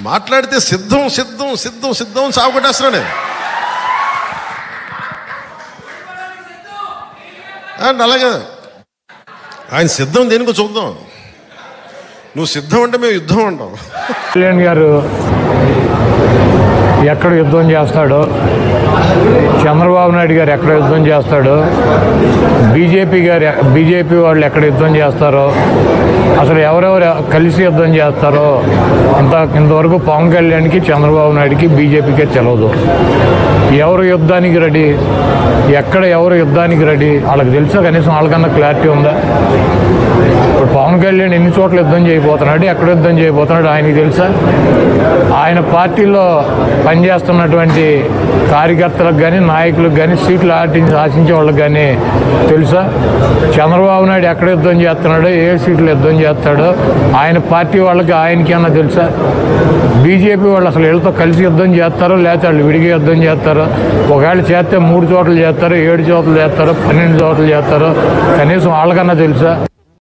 మాట్లాడితే సిద్ధం సిద్ధం సిద్ధం సిద్ధం సాగుకొట్టేస్తున్నా నేను. అలాగే ఆయన సిద్ధం దేనికో చూద్దాం. నువ్వు సిద్ధం అంటే మేము యుద్ధం అంటాం. కళ్యాణ్ గారు ఎక్కడ యుద్ధం చేస్తాడో, చంద్రబాబు నాయుడు గారు ఎక్కడ యుద్ధం చేస్తాడో, బీజేపీ వాళ్ళు ఎక్కడ యుద్ధం చేస్తారో, అసలు ఎవరెవరు కలిసి యుద్ధం చేస్తారో ఇంతవరకు పవన్ కళ్యాణ్కి, చంద్రబాబు నాయుడికి, బీజేపీకే తెలియదు. ఎవరు యుద్ధానికి రెడీ, ఎక్కడ ఎవరు యుద్ధానికి రెడీ వాళ్ళకి తెలుసా? కనీసం వాళ్ళకన్నా క్లారిటీ ఉందా? ఇప్పుడు పవన్ కళ్యాణ్ ఎన్ని చోట్ల యుద్ధం చేయబోతున్నాడు, ఎక్కడ యుద్ధం చేయబోతున్నాడు ఆయనకి తెలుసా? ఆయన పార్టీలో పనిచేస్తున్నటువంటి కార్యకర్తలకు కానీ, నాయకులకు కానీ, సీట్లు ఆశించే వాళ్ళకి కానీ తెలుసా? చంద్రబాబు నాయుడు ఎక్కడ యుద్ధం చేస్తున్నాడో, ఏ సీట్లు యుద్ధం చేస్తాడో ఆయన పార్టీ వాళ్ళకి ఆయనకన్నా తెలుసా? బీజేపీ వాళ్ళు అసలు వీళ్ళతో కలిసి యుద్ధం చేస్తారో లేకపోతే వాళ్ళు విడిగా యుద్ధం చేస్తారో? ఒకవేళ చేస్తే 3 చోట్ల చేస్తారో, 7 చోట్ల చేస్తారో, 12 చోట్ల చేస్తారో కనీసం వాళ్ళకన్నా తెలుసా?